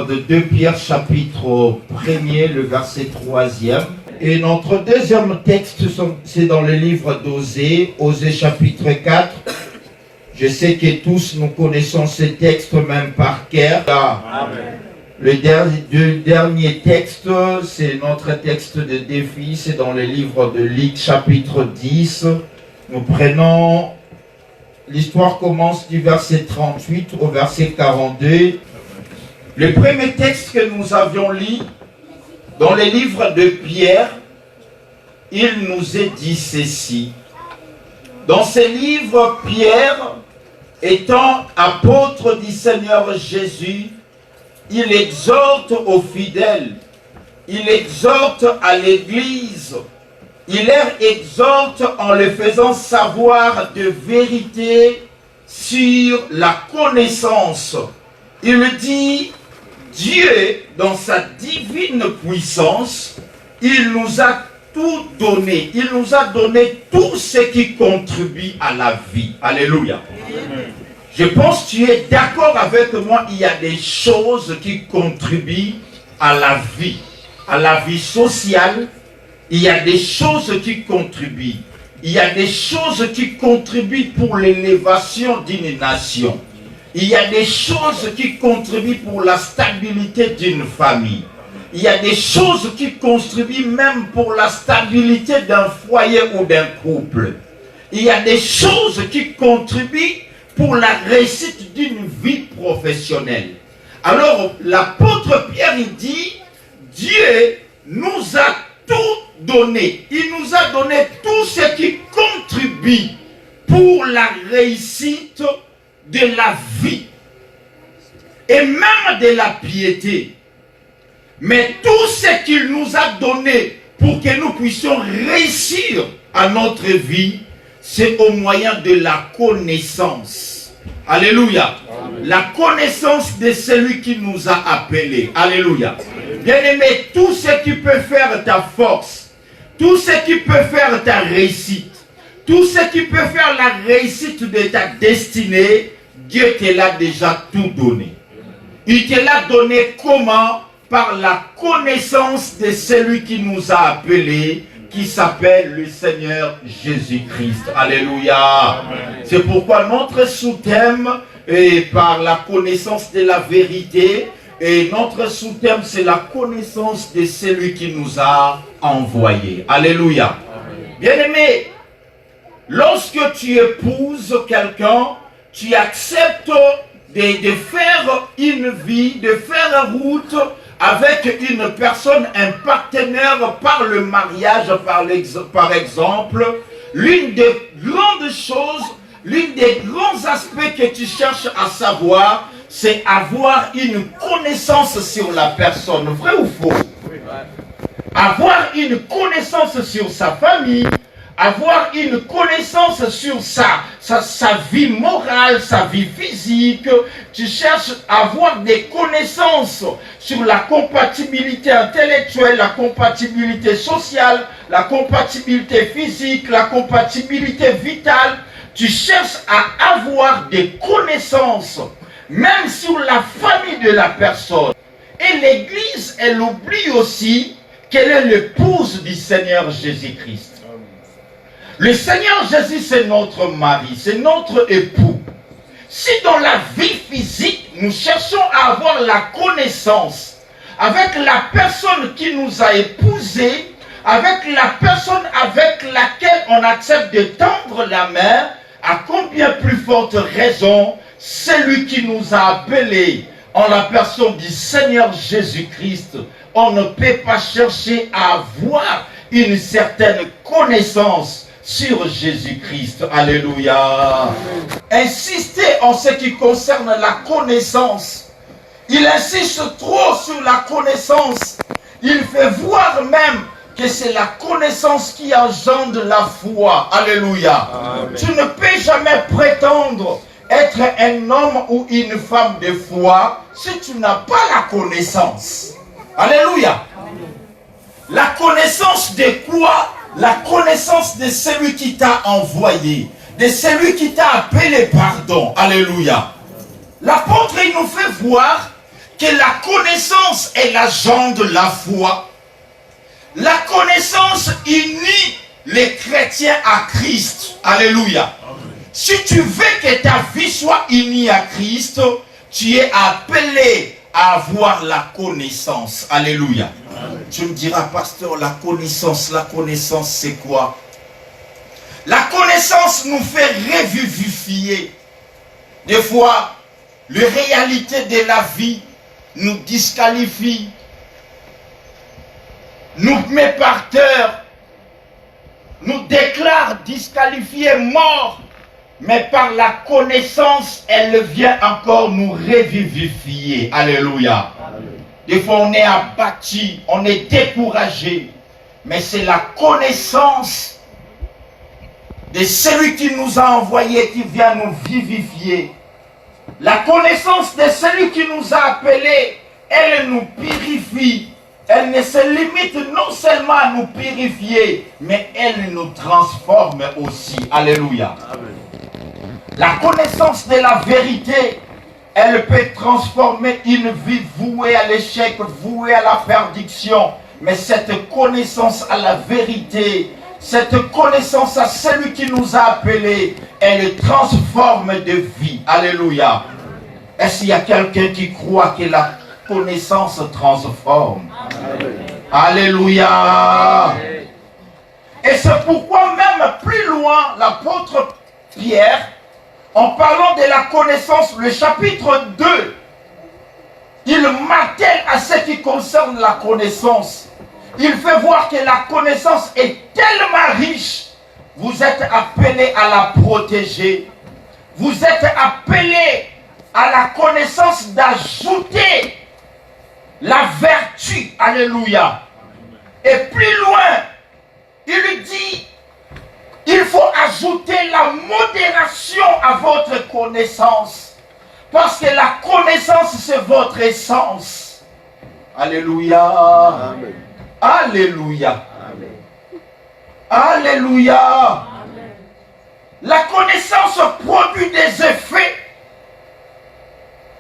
De 2 Pierre chapitre 1er, le verset 3e. Et notre deuxième texte, c'est dans le livre d'Osée, Osée chapitre 4. Je sais que tous nous connaissons ce texte même par cœur. Amen. Le dernier texte, c'est notre texte de défi, c'est dans le livre de Luc chapitre 10. Nous prenons, l'histoire commence du verset 38 au verset 42. Le premier texte que nous avions lu dans le livre de Pierre, il nous est dit ceci. Dans ce livre, Pierre, étant apôtre du Seigneur Jésus, il exhorte aux fidèles, il exhorte à l'Église, il leur exhorte en les faisant savoir de vérité sur la connaissance. Il dit, Dieu, dans sa divine puissance, il nous a tout donné. Il nous a donné tout ce qui contribue à la vie. Alléluia. Amen. Je pense que tu es d'accord avec moi, il y a des choses qui contribuent à la vie sociale. Il y a des choses qui contribuent. Il y a des choses qui contribuent pour l'élévation d'une nation. Il y a des choses qui contribuent pour la stabilité d'une famille. Il y a des choses qui contribuent même pour la stabilité d'un foyer ou d'un couple. Il y a des choses qui contribuent pour la réussite d'une vie professionnelle. Alors, l'apôtre Pierre, il dit, Dieu nous a tout donné. Il nous a donné tout ce qui contribue pour la réussite de la vie et même de la piété. Mais tout ce qu'il nous a donné pour que nous puissions réussir à notre vie, c'est au moyen de la connaissance. Alléluia. Amen. La connaissance de celui qui nous a appelés. Alléluia. Bien-aimé, tout ce qui peut faire ta force, tout ce qui peut faire ta réussite, tout ce qui peut faire la réussite de ta destinée, Dieu te l'a déjà tout donné. Il te l'a donné comment? Par la connaissance de celui qui nous a appelés, qui s'appelle le Seigneur Jésus-Christ. Alléluia. C'est pourquoi notre sous-thème est par la connaissance de la vérité. Et notre sous-thème, c'est la connaissance de celui qui nous a envoyés. Alléluia. Bien-aimé, lorsque tu épouses quelqu'un, tu acceptes de faire une vie, de faire route avec une personne, un partenaire par le mariage, par exemple. L'une des grandes choses, l'une des grands aspects que tu cherches à savoir, c'est avoir une connaissance sur la personne. Vrai ou faux? Avoir une connaissance sur sa famille, avoir une connaissance sur sa vie morale, sa vie physique. Tu cherches à avoir des connaissances sur la compatibilité intellectuelle, la compatibilité sociale, la compatibilité physique, la compatibilité vitale. Tu cherches à avoir des connaissances, même sur la famille de la personne. Et l'Église, elle oublie aussi qu'elle est l'épouse du Seigneur Jésus-Christ. Le Seigneur Jésus, c'est notre mari, c'est notre époux. Si dans la vie physique, nous cherchons à avoir la connaissance avec la personne qui nous a épousés, avec la personne avec laquelle on accepte de tendre la main, à combien plus forte raison, celui qui nous a appelés en la personne du Seigneur Jésus-Christ, on ne peut pas chercher à avoir une certaine connaissance sur Jésus-Christ. Alléluia. Insistez en ce qui concerne la connaissance. Il insiste trop sur la connaissance. Il fait voir même que c'est la connaissance qui engendre la foi. Alléluia. Amen. Tu ne peux jamais prétendre être un homme ou une femme de foi si tu n'as pas la connaissance. Alléluia. La connaissance de quoi? La connaissance de celui qui t'a envoyé, de celui qui t'a appelé pardon. Alléluia. L'apôtre, il nous fait voir que la connaissance est l'agent de la foi. La connaissance unit les chrétiens à Christ. Alléluia. Si tu veux que ta vie soit unie à Christ, tu es appelé à avoir la connaissance. Alléluia. Tu me diras, pasteur, la connaissance c'est quoi? La connaissance nous fait revivifier. Des fois, les réalités de la vie nous disqualifient, nous met par terre, nous déclare disqualifiés, morts. Mais par la connaissance, elle vient encore nous revivifier. Alléluia. Des fois, on est abattu, on est découragé. Mais c'est la connaissance de celui qui nous a envoyés qui vient nous vivifier. La connaissance de celui qui nous a appelés, elle nous purifie. Elle ne se limite non seulement à nous purifier, mais elle nous transforme aussi. Alléluia. Amen. La connaissance de la vérité, elle peut transformer une vie vouée à l'échec, vouée à la perdition. Mais cette connaissance à la vérité, cette connaissance à celui qui nous a appelés, elle transforme de vie. Alléluia. Est-ce qu'il y a quelqu'un qui croit que la connaissance transforme? Amen. Alléluia. Amen. Et c'est pourquoi même plus loin, l'apôtre Pierre, en parlant de la connaissance, le chapitre 2, il martèle à ce qui concerne la connaissance. Il fait voir que la connaissance est tellement riche, vous êtes appelés à la protéger. Vous êtes appelés à la connaissance d'ajouter la vertu. Alléluia. Et plus loin, il dit, il faut ajouter la modération à votre connaissance. Parce que la connaissance, c'est votre essence. Alléluia. Amen. Alléluia. Amen. Alléluia. Amen. La connaissance produit des effets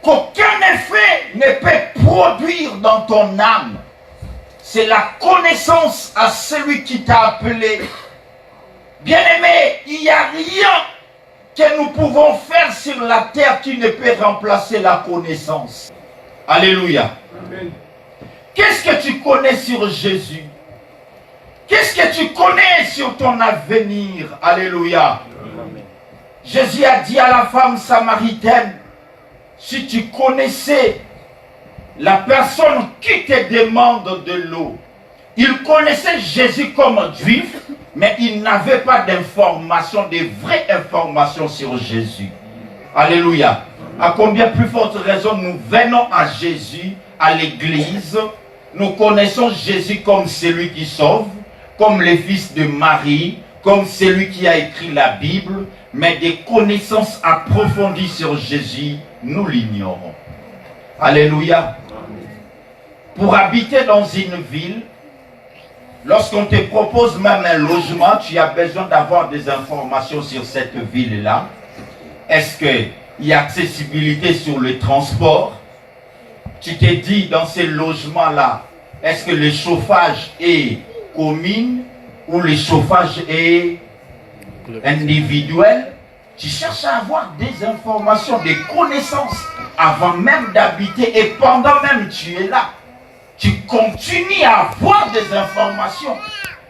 qu'aucun effet ne peut produire dans ton âme. C'est la connaissance à celui qui t'a appelé. Bien-aimé, il n'y a rien que nous pouvons faire sur la terre qui ne peut remplacer la connaissance. Alléluia. Amen. Qu'est-ce que tu connais sur Jésus? Qu'est-ce que tu connais sur ton avenir? Alléluia. Amen. Jésus a dit à la femme samaritaine, si tu connaissais la personne qui te demande de l'eau. Il connaissait Jésus comme juif, mais il n'avait pas d'informations, de vraies informations sur Jésus. Alléluia. À combien plus forte raison nous venons à Jésus, à l'église. Nous connaissons Jésus comme celui qui sauve, comme le fils de Marie, comme celui qui a écrit la Bible, mais des connaissances approfondies sur Jésus, nous l'ignorons. Alléluia. Pour habiter dans une ville, lorsqu'on te propose même un logement, tu as besoin d'avoir des informations sur cette ville-là. Est-ce qu'il y a accessibilité sur le transport? Tu te dis dans ces logements-là, est-ce que le chauffage est commun ou le chauffage est individuel? Tu cherches à avoir des informations, des connaissances avant même d'habiter et pendant même tu es là. Tu continues à avoir des informations.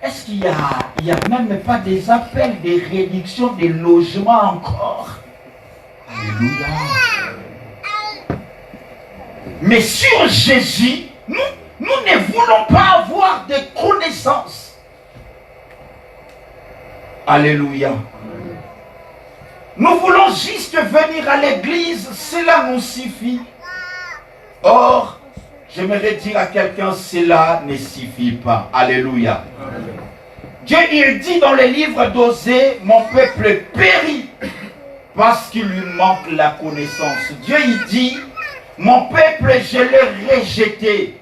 Est-ce qu'il y a même pas des appels, des réductions des logements encore? Alléluia. Mais sur Jésus, nous ne voulons pas avoir de connaissances. Alléluia. Nous voulons juste venir à l'église, cela nous suffit. Or, j'aimerais dire à quelqu'un, cela ne suffit pas. Alléluia. Dieu, il dit dans le livre d'Osée, mon peuple périt parce qu'il lui manque la connaissance. Dieu, il dit, mon peuple, je l'ai rejeté.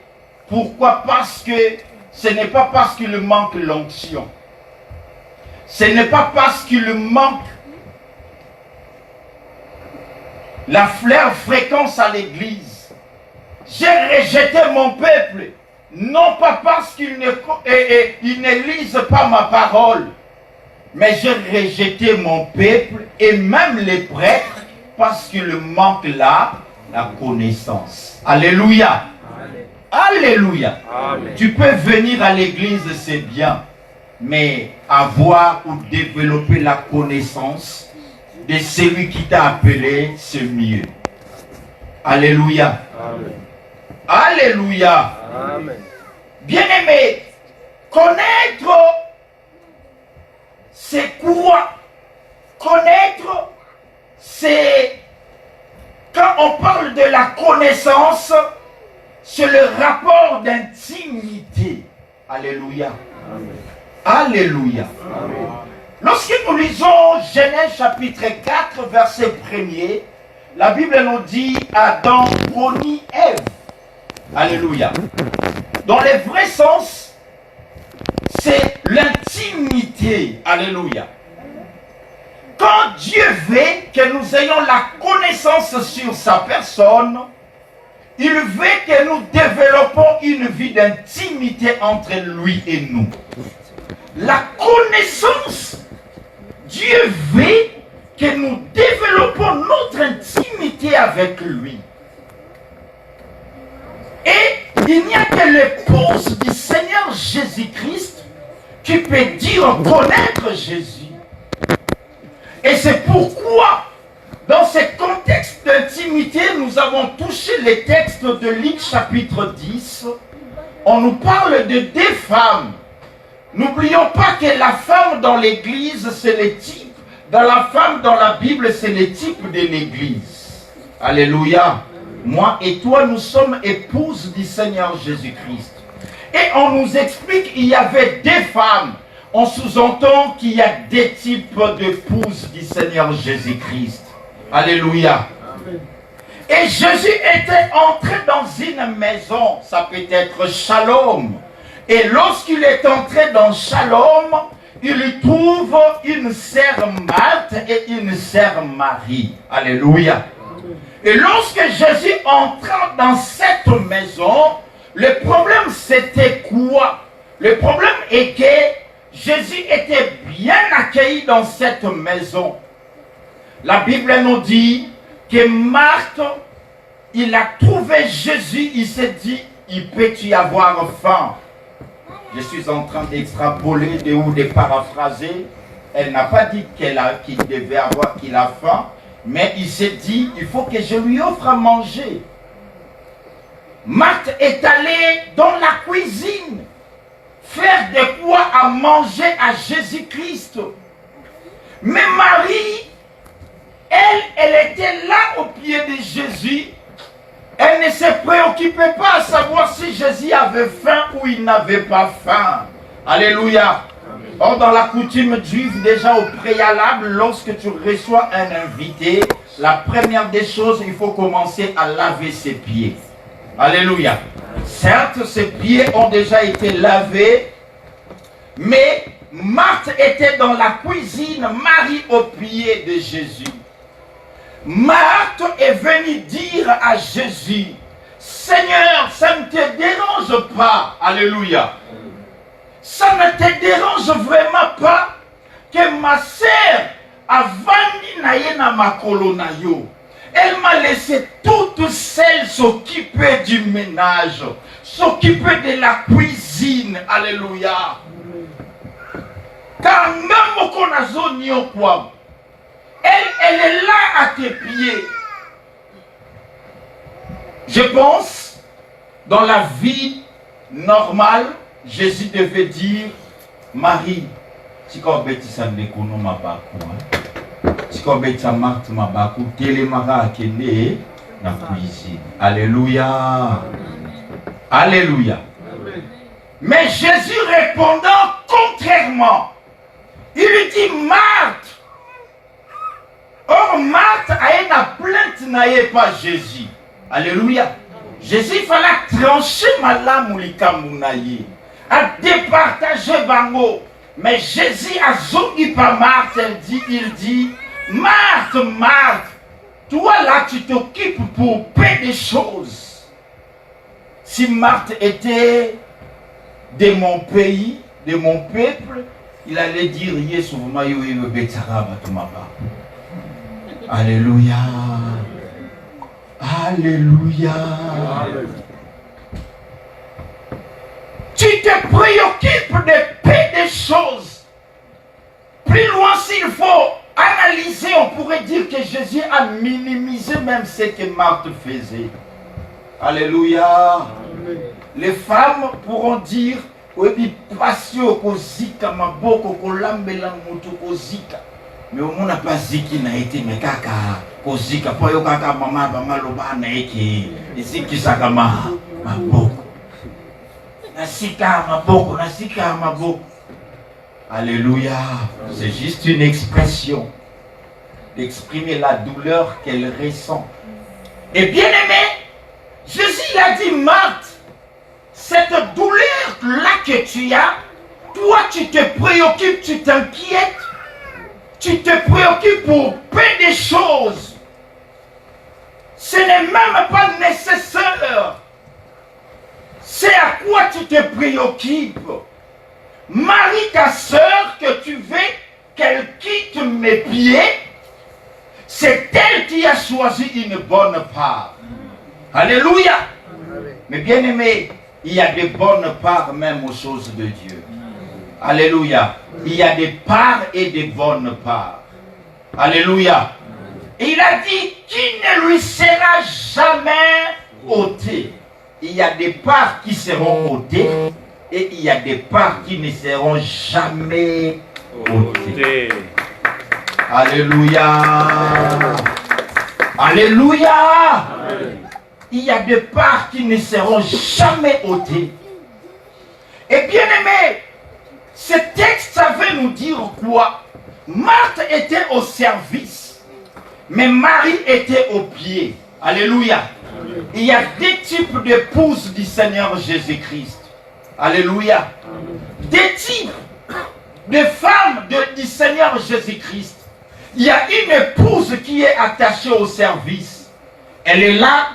Pourquoi? Parce que ce n'est pas parce qu'il manque l'onction. Ce n'est pas parce qu'il manque la fréquence à l'église. J'ai rejeté mon peuple, non pas parce qu'ils ne lisent pas ma parole, mais j'ai rejeté mon peuple et même les prêtres parce qu'il manque là la connaissance. Alléluia. Amen. Alléluia. Amen. Tu peux venir à l'église, c'est bien, mais avoir ou développer la connaissance de celui qui t'a appelé, c'est mieux. Alléluia. Amen. Alléluia. Amen. Bien-aimé, connaître, c'est quoi? Connaître, c'est, quand on parle de la connaissance, c'est le rapport d'intimité. Alléluia. Amen. Alléluia. Amen. Lorsque nous lisons Genèse chapitre 4, verset 1er, la Bible nous dit Adam pronit Ève. Alléluia. Dans le vrai sens, c'est l'intimité. Alléluia. Quand Dieu veut que nous ayons la connaissance sur sa personne, il veut que nous développons une vie d'intimité entre lui et nous. La connaissance, Dieu veut que nous développons notre intimité avec lui. Et il n'y a que l'épouse du Seigneur Jésus-Christ qui peut dire connaître Jésus. Et c'est pourquoi, dans ce contexte d'intimité, nous avons touché les textes de Luc chapitre 10. On nous parle de deux femmes. N'oublions pas que la femme dans l'église, c'est le type. Dans la femme dans la Bible, c'est le type de l'église. Alléluia. Moi et toi, nous sommes épouses du Seigneur Jésus-Christ. Et on nous explique qu'il y avait deux femmes. On sous-entend qu'il y a deux types d'épouses du Seigneur Jésus-Christ. Alléluia. Amen. Et Jésus était entré dans une maison, ça peut être Shalom. Et lorsqu'il est entré dans Shalom, il y trouve une sœur Marthe et une sœur Marie. Alléluia. Et lorsque Jésus entra dans cette maison, le problème c'était quoi? Le problème est que Jésus était bien accueilli dans cette maison. La Bible nous dit que Marthe, il a trouvé Jésus, il s'est dit, il peut y avoir faim. Je suis en train d'extrapoler ou de paraphraser. Elle n'a pas dit qu'il devait avoir, qu'il a faim, mais il s'est dit, il faut que je lui offre à manger. Marthe est allée dans la cuisine faire de quoi à manger à Jésus-Christ. Mais Marie, elle était là au pied de Jésus. Elle ne se préoccupait pas à savoir si Jésus avait faim ou il n'avait pas faim. Alléluia. Or, dans la coutume juive, déjà au préalable, lorsque tu reçois un invité, la première des choses, il faut commencer à laver ses pieds. Alléluia. Certes, ses pieds ont déjà été lavés, mais Marthe était dans la cuisine, Marie au pied de Jésus. Marthe est venue dire à Jésus, Seigneur, ça ne te dérange pas. Alléluia. Ça ne te dérange vraiment pas que ma sœur avandi naye na makolo na yo. Elle m'a laissé toute seule s'occuper du ménage, s'occuper de la cuisine. Alléluia. Car même qu'on a zone quoi, elle est là à tes pieds. Je pense, dans la vie normale, Jésus devait dire, Marie, si tu as un économie, si tu as Marthe, télémara kende na cuisine. Alléluia. Alléluia. Mais Jésus répondant contrairement, il lui dit, Marthe. Or, Marthe a une plainte, n'ayez pas Jésus. Alléluia. Jésus il fallait trancher ma lame ou l'ikamunaye, à départager bango. Mais Jésus a zongi par Marthe, il dit, Marthe, Marthe, toi là tu t'occupes pour peu de choses. Si Marthe était de mon pays, de mon peuple, il allait dire Alléluia. Alléluia. Tu te préoccupes de peu de choses. Plus loin, s'il faut analyser, on pourrait dire que Jésus a minimisé même ce que Marthe faisait. Alléluia. Amen. Les femmes pourront dire oui, passion kozika maboko kolambela mutu kozika. Mais au moins n'a pas ziki na été mais kaka kozika po yo kaka mama bamaloba na eki ziki sakama maboko. Nasika maboko. Alléluia. C'est juste une expression d'exprimer la douleur qu'elle ressent. Et bien aimé, Jésus a dit Marthe, cette douleur-là que tu as, toi tu te préoccupes, tu t'inquiètes, tu te préoccupes pour peu de choses. Ce n'est même pas nécessaire. C'est à quoi tu te préoccupes. Marie, ta sœur, que tu veux qu'elle quitte mes pieds, c'est elle qui a choisi une bonne part. Alléluia. Mais bien aimé, il y a des bonnes parts même aux choses de Dieu. Alléluia. Il y a des parts et des bonnes parts. Alléluia. Et il a dit qu'il ne lui sera jamais ôté. Il y a des parts qui seront ôtées et il y a des parts qui ne seront jamais ôtées. Alléluia. Alléluia. Amen. Il y a des parts qui ne seront jamais ôtées. Et bien aimé, ce texte, ça veut nous dire quoi? Marthe était au service, mais Marie était au pied. Alléluia. Amen. Il y a deux types d'épouses du Seigneur Jésus-Christ. Alléluia. Amen. Deux types de femmes du Seigneur Jésus-Christ. Il y a une épouse qui est attachée au service. Elle est là.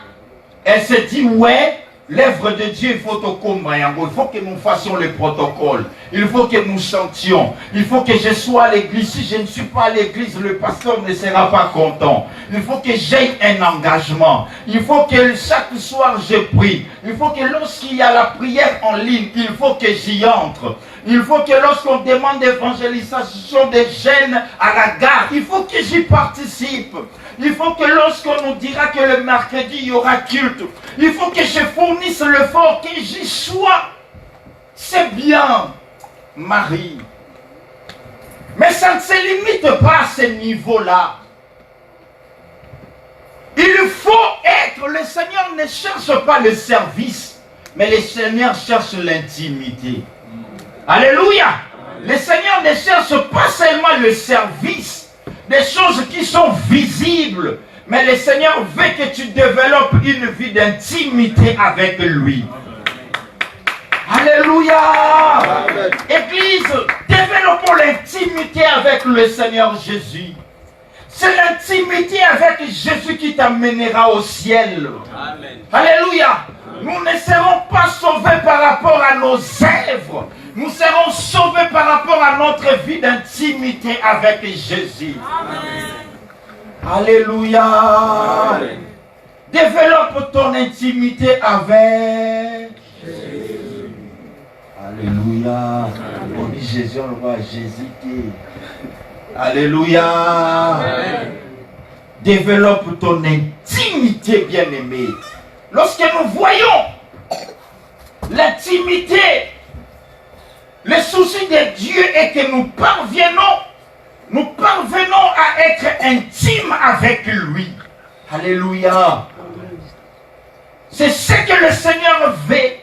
Elle se dit, ouais, l'œuvre de Dieu, il faut que nous fassions le protocole. Il faut que nous chantions. Il faut que je sois à l'église. Si je ne suis pas à l'église, le pasteur ne sera pas content. Il faut que j'aie un engagement. Il faut que chaque soir je prie. Il faut que lorsqu'il y a la prière en ligne, il faut que j'y entre. Il faut que lorsqu'on demande d'évangélisation des jeunes à la gare, il faut que j'y participe. Il faut que lorsqu'on nous dira que le mercredi il y aura culte, il faut que je fournisse l'effort, que j'y sois. C'est bien, Marie. Mais ça ne se limite pas à ce niveau-là. Il faut être, le Seigneur ne cherche pas le service, mais le Seigneur cherche l'intimité. Alléluia. Le Seigneur ne cherche pas seulement le service, des choses qui sont visibles, mais le Seigneur veut que tu développes une vie d'intimité avec lui. Alléluia. Amen. Église, développons l'intimité avec le Seigneur Jésus. C'est l'intimité avec Jésus qui t'amènera au ciel. Amen. Alléluia. Nous ne serons pas sauvés par rapport à nos œuvres. Nous serons sauvés par rapport à notre vie d'intimité avec Jésus. Amen. Alléluia. Amen. Développe ton intimité avec Jésus. Alléluia. On dit Jésus, on va Jésus. Alléluia. Amen. Développe ton intimité, bien-aimé. Lorsque nous voyons l'intimité, le souci de Dieu est que nous parvenons à être intimes avec lui. Alléluia. C'est ce que le Seigneur veut.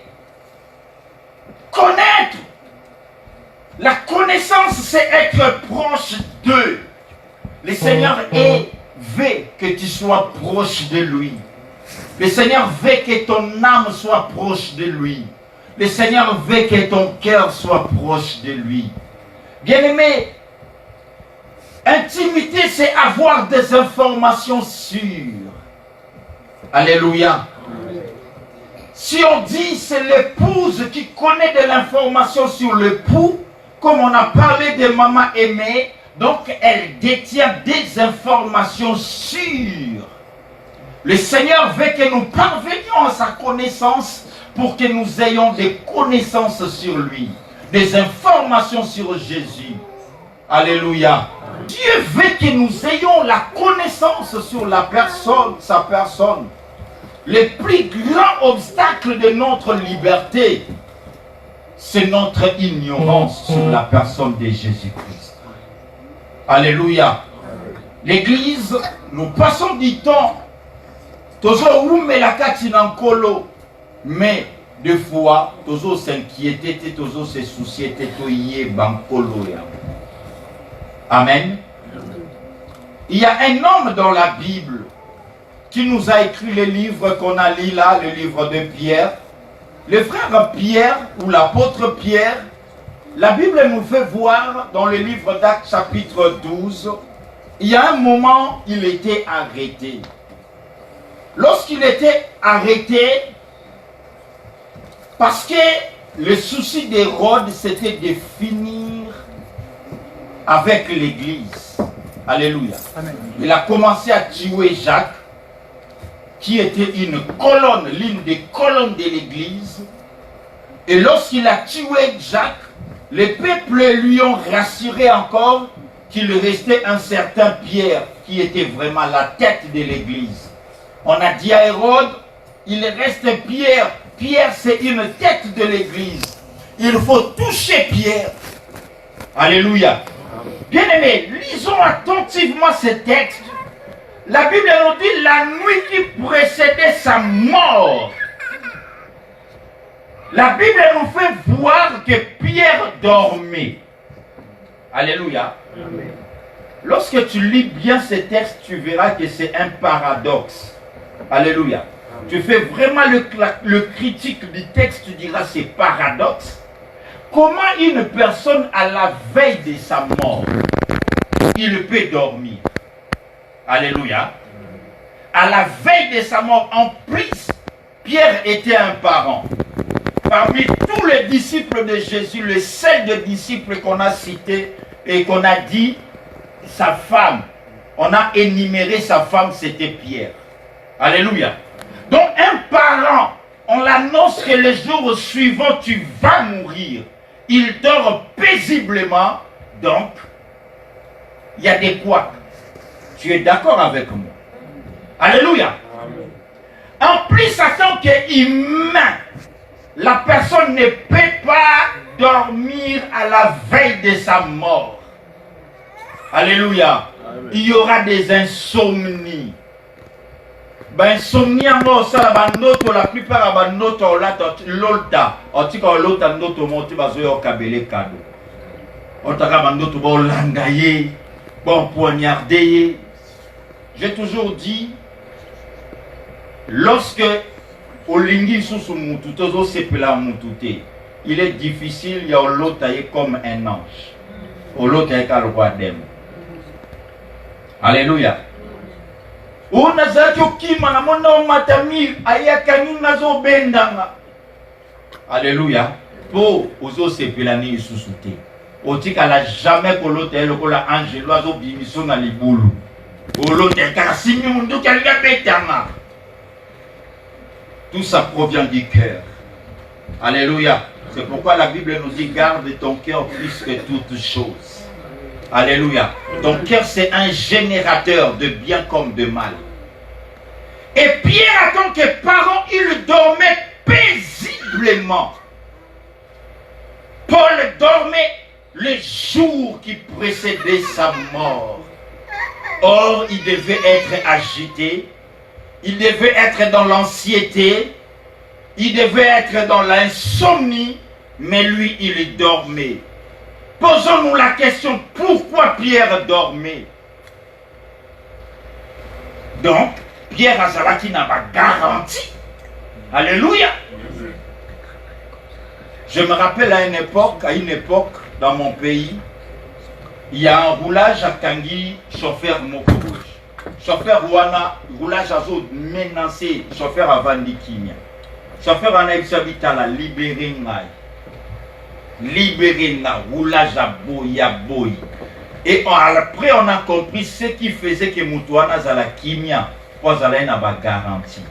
Connaître. La connaissance, c'est être proche d'eux. Le Seigneur veut que tu sois proche de lui. Le Seigneur veut que ton âme soit proche de lui. Le Seigneur veut que ton cœur soit proche de lui. Bien-aimé, intimité, c'est avoir des informations sûres. Alléluia. Si on dit c'est l'épouse qui connaît de l'information sur l'époux, comme on a parlé de maman aimée, donc elle détient des informations sûres. Le Seigneur veut que nous parvenions à sa connaissance pour que nous ayons des connaissances sur lui, des informations sur Jésus. Alléluia. Dieu veut que nous ayons la connaissance sur la personne, sa personne. Le plus grand obstacle de notre liberté, c'est notre ignorance sur la personne de Jésus-Christ. Alléluia. L'Église, nous passons du temps, mais des fois, toujours s'inquiéter, toujours se soucier, Amen. Il y a un homme dans la Bible qui nous a écrit le livre qu'on a lu là, le livre de Pierre. Le frère Pierre, ou l'apôtre Pierre, la Bible nous fait voir dans le livre d'Actes chapitre 12, il y a un moment, il était arrêté. Lorsqu'il était arrêté, parce que le souci d'Hérode, c'était de finir avec l'Église. Alléluia. Amen. Il a commencé à tuer Jacques, qui était une colonne, l'une des colonnes de l'Église. Et lorsqu'il a tué Jacques, les peuples lui ont rassuré encore qu'il restait un certain Pierre, qui était vraiment la tête de l'Église. On a dit à Hérode, il reste Pierre. Pierre, c'est une tête de l'Église. Il faut toucher Pierre. Alléluia. Bien-aimés, lisons attentivement ce texte. La Bible nous dit la nuit qui précédait sa mort. La Bible nous fait voir que Pierre dormait. Alléluia. Amen. Lorsque tu lis bien ce texte, tu verras que c'est un paradoxe. Alléluia. Amen. Tu fais vraiment le critique du texte, tu diras c'est paradoxe. Comment une personne à la veille de sa mort, il peut dormir? Alléluia. À la veille de sa mort, en plus, Pierre était un parent. Parmi tous les disciples de Jésus, le seul des disciples qu'on a cité et qu'on a dit, sa femme, on a énuméré sa femme, c'était Pierre. Alléluia. Donc un parent, on l'annonce que le jour suivant, tu vas mourir. Il dort paisiblement, donc il y a des couacs. Tu es d'accord avec moi? Alléluia. Amen. En plus, en tant qu'humain, la personne ne peut pas dormir à la veille de sa mort. Alléluia. Amen. Il y aura des insomnies. Insomnie, la plupart de noto l'olta. En tout cas, l'olta noto monte bazoyo kabele kado. On t'a noto bon langaye, bon poignardé. J'ai toujours dit, lorsque Olingi Susumutu, Tozo Sepela Mutute, il est difficile, il y a l'autre comme un ange. L'autre est le roi d'Em. Alléluia. On a Zajoki, Manamona Matami, Ayakani Nazo Bendanga. Alléluia. Pour Ozo Sepelani Susute. Otika la jamais que l'autre est le ange, l'oiseau bimission dans les boulous. Tout ça provient du cœur. Alléluia. C'est pourquoi la Bible nous dit garde ton cœur plus que toutes choses. Alléluia. Ton cœur c'est un générateur de bien comme de mal. Et Pierre, en tant que parent, il dormait paisiblement. Paul dormait le jour qui précédait sa mort. Or, il devait être agité, il devait être dans l'anxiété, il devait être dans l'insomnie, mais lui, il dormait. Posons-nous la question, pourquoi Pierre dormait? Donc, Pierre Azalaki n'a pas garanti. Alléluia. Je me rappelle à une époque, dans mon pays, il y a un roulage à Tanguy, chauffeur Mokourouche. Chauffeur Wana, roulage à zone menacé, chauffeur à Vandikimia. chauffeur en a la libéré ngai. Libéré na roulage à boy. Et après on a compris ce qui faisait que Moutouana zala kimia pour zala na ba garantie.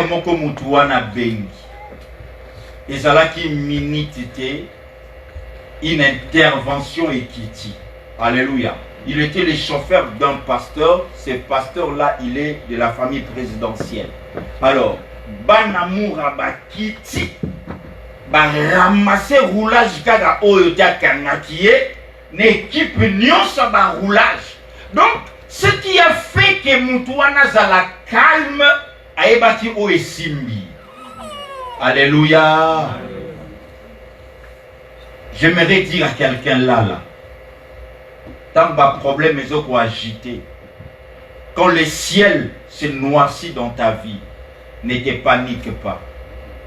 Moko Moutouana bengi. Et zala qui minitité une intervention équiti. Alléluia. Il était le chauffeur d'un pasteur. Ce pasteur-là, il est de la famille présidentielle. Alors, Banamoura Bakiti, ramasser roulage kaga oyotia kangakie, n'équipe nyon sa ba roulage. Donc, ce qui a fait que Moutouana zala calme, a ebati o esimbi. Alléluia. J'aimerais dire à quelqu'un là, tant de problèmes sont agités. Quand le ciel se noircit dans ta vie, ne te panique pas,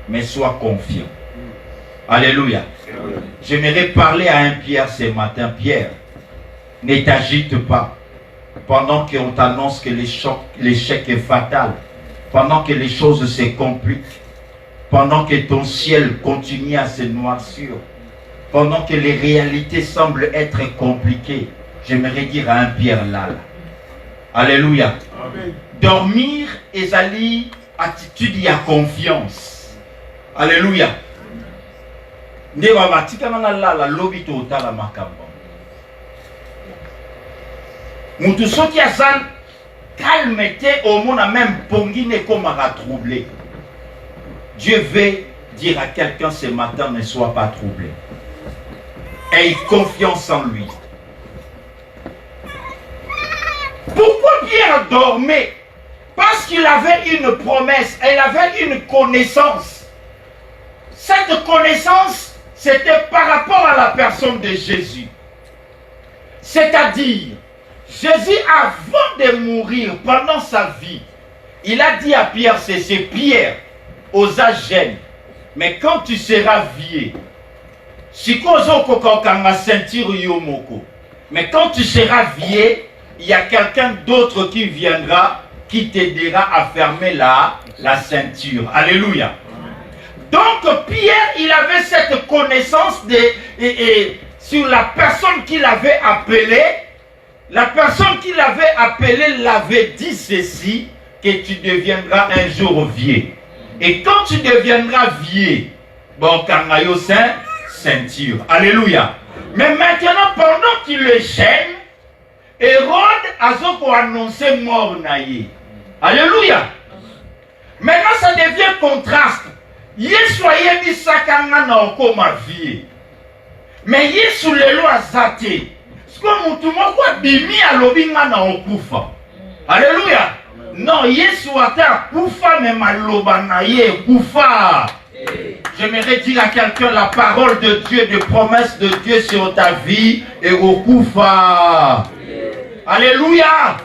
mais sois confiant. Alléluia. J'aimerais parler à un Pierre ce matin. Pierre, ne t'agite pas pendant qu'on t'annonce que l'échec est fatal, pendant que les choses se compliquent, pendant que ton ciel continue à se noircir, pendant que les réalités semblent être compliquées. J'aimerais dire à un Pierre là. Alléluia. Amen. Dormir et ali attitude il y a confiance. Alléluia. Ne va batika na la lobi to tala makamba. Mutu soki asan calmete au monde même pongine comme à troubler. Dieu veut dire à quelqu'un ce matin, ne sois pas troublé. Aie confiance en lui. Pourquoi Pierre dormait? Parce qu'il avait une promesse, il avait une connaissance. Cette connaissance, c'était par rapport à la personne de Jésus. C'est-à-dire, Jésus, avant de mourir, pendant sa vie, il a dit à Pierre, c'est Pierre, aux âges jeunes, mais quand tu seras vieux, mais quand tu seras vieux, il y a quelqu'un d'autre qui viendra, qui t'aidera à fermer la ceinture. Alléluia. Donc Pierre, il avait cette connaissance sur la personne qu'il avait appelée. La personne qu'il avait appelée l'avait dit ceci, que tu deviendras un jour vieux. Et quand tu deviendras vieux, bon, kangayo ceinture. Alléluia. Mais maintenant, pendant qu'il le gêne, Hérode a annoncé mort naïe. Alléluia. Maintenant, ça devient contraste. Yessoyé bisakanga na okoma vie. Mais yesu lelo azate. Sko mutu moko bimi alobinga na okufa. Alléluia. Non, yesu ata kufa mais maloba na ye kufa. J'aimerais dire à quelqu'un la parole de Dieu, des promesses de Dieu sur ta vie et au kufa. Alléluia.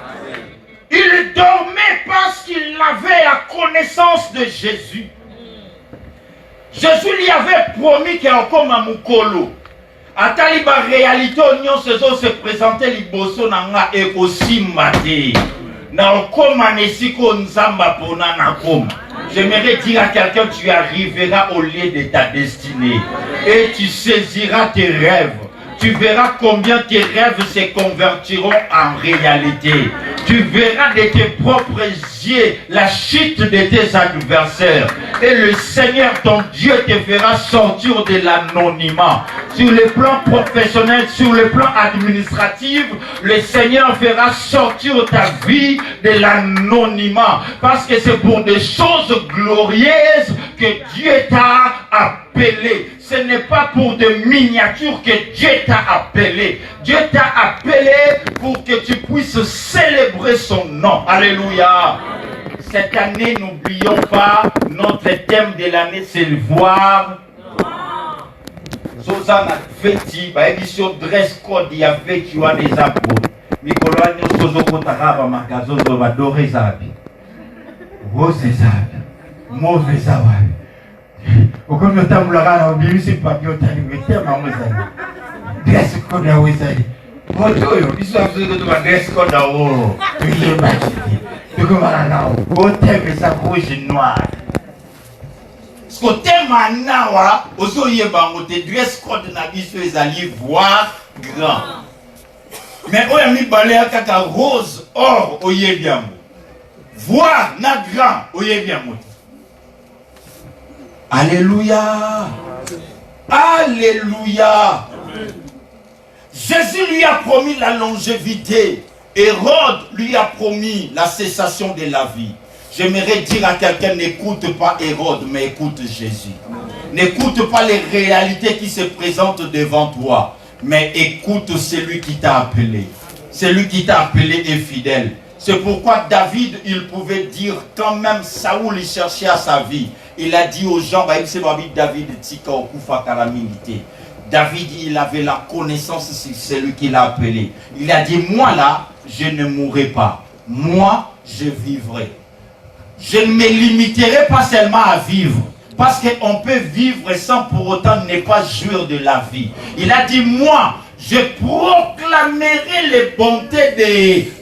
Il dormait parce qu'il avait la connaissance de Jésus. Jésus lui avait promis qu'il y a encore un moukolo. Ataliba réalité oignon se présenter liboso nanga et aussi maté. Na okoma nesiko nzamba pona na koma. J'aimerais dire à quelqu'un, tu arriveras au lieu de ta destinée et tu saisiras tes rêves. Tu verras combien tes rêves se convertiront en réalité. Tu verras de tes propres yeux la chute de tes adversaires. Et le Seigneur, ton Dieu, te fera sortir de l'anonymat. Sur le plan professionnel, sur le plan administratif, le Seigneur fera sortir ta vie de l'anonymat. Parce que c'est pour des choses glorieuses que Dieu t'a appelé. Ce n'est pas pour des miniatures que Dieu t'a appelé. Dieu t'a appelé pour que tu puisses célébrer son nom. Alléluia. Cette année, n'oublions pas, notre thème de l'année, c'est le voir. Zozana Feti, édition dress code, il y a fait tu as des apôtres. Nicolas, nous sommes au Taraba, Magazo, Zobadoré Zabi. Rose Zabi. Mauvais Zabi. Au comme le temps où la rana a oublié, c'est pas bien, t'as eu le thème à Mozali. Dress code à Mozali. Motoyo, ils sont absolument de ma dress code d'or. Tu comprends? Au thème, ça rouge et noir. Ce que thème maintenant, aussi, il y a un dress code d'habitude, les alliés voir grand. Mais on a mis balai à caca rose, or, au yé bien. Voir na grand, au yé bien. Alléluia. Alléluia. Jésus lui a promis la longévité. Hérode lui a promis la cessation de la vie. J'aimerais dire à quelqu'un, n'écoute pas Hérode, mais écoute Jésus. N'écoute pas les réalités qui se présentent devant toi, mais écoute celui qui t'a appelé. Celui qui t'a appelé est fidèle. C'est pourquoi David, il pouvait dire, quand même Saoul il cherchait à sa vie, il a dit aux gens, David, il avait la connaissance sur celui qui l'a appelé. Il a dit, moi là, je ne mourrai pas. Moi, je vivrai. Je ne me limiterai pas seulement à vivre. Parce qu'on peut vivre sans pour autant ne pas jouir de la vie. Il a dit, moi, je proclamerai les bontés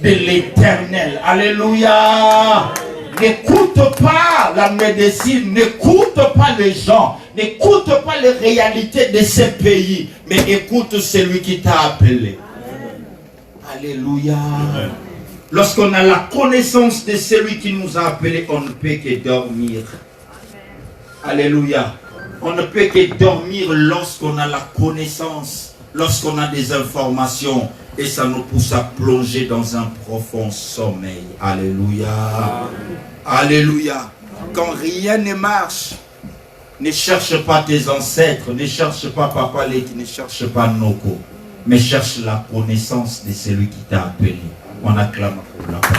de l'Éternel. Alléluia. N'écoute pas la médecine, n'écoute pas les gens, n'écoute pas les réalités de ce pays, mais écoute celui qui t'a appelé. Alléluia. Lorsqu'on a la connaissance de celui qui nous a appelés, on ne peut que dormir. Alléluia. On ne peut que dormir lorsqu'on a la connaissance, lorsqu'on a des informations, et ça nous pousse à plonger dans un profond sommeil. Alléluia. Alléluia. Quand rien ne marche, ne cherche pas tes ancêtres, ne cherche pas Papa Leki, ne cherche pas Noko, mais cherche la connaissance de celui qui t'a appelé. On acclame pour la parole.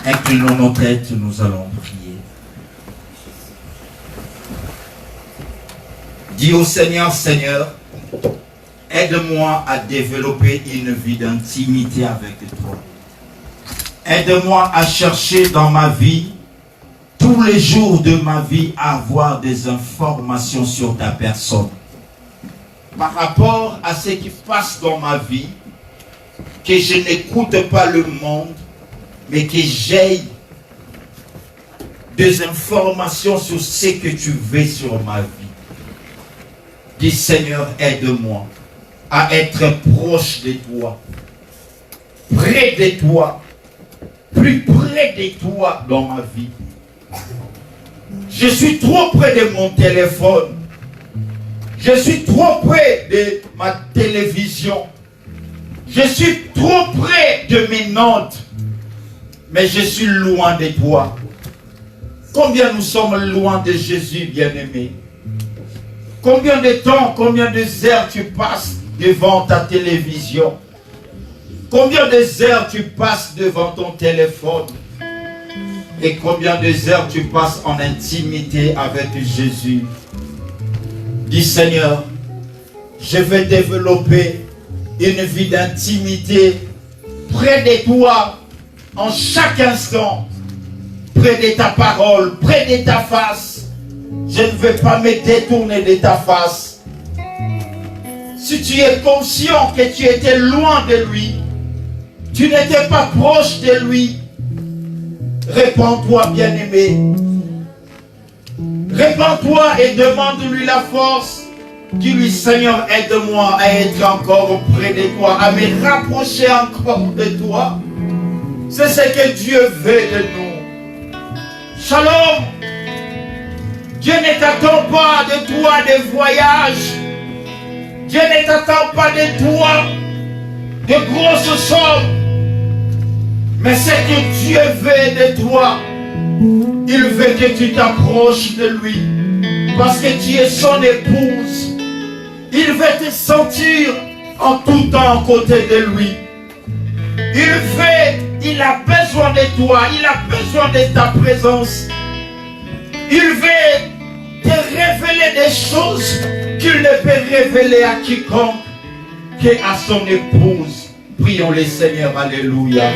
Inclinons nos têtes, nous allons prier. Dis au Seigneur, Seigneur, aide-moi à développer une vie d'intimité avec toi. Aide-moi à chercher dans ma vie, tous les jours de ma vie, à avoir des informations sur ta personne. Par rapport à ce qui passe dans ma vie, que je n'écoute pas le monde, mais que j'ai des informations sur ce que tu veux sur ma vie. Dis Seigneur, aide-moi à être proche de toi, près de toi, plus près de toi dans ma vie. Je suis trop près de mon téléphone. Je suis trop près de ma télévision. Je suis trop près de mes notes. Mais je suis loin de toi. Combien nous sommes loin de Jésus, bien-aimé? Combien de temps, combien de heures tu passes devant ta télévision? Combien de heures tu passes devant ton téléphone? Et combien de heures tu passes en intimité avec Jésus? Dis Seigneur, je vais développer une vie d'intimité près de toi en chaque instant, près de ta parole, près de ta face. Je ne veux pas me détourner de ta face. Si tu es conscient que tu étais loin de lui, tu n'étais pas proche de lui, répands-toi, bien-aimé. Répands-toi et demande-lui la force. Dis-lui, Seigneur, aide-moi à être encore auprès de toi, à me rapprocher encore de toi. C'est ce que Dieu veut de nous. Shalom. Dieu ne t'attend pas de toi des voyages. Dieu ne t'attend pas de toi de grosses sommes. Mais ce que Dieu veut de toi, il veut que tu t'approches de lui. Parce que tu es son épouse. Il veut te sentir en tout temps à côté de lui. Il a besoin de toi. Il a besoin de ta présence. Il veut te révéler des choses qu'il ne peut révéler à quiconque qu'à son épouse. Prions le Seigneur. Alléluia.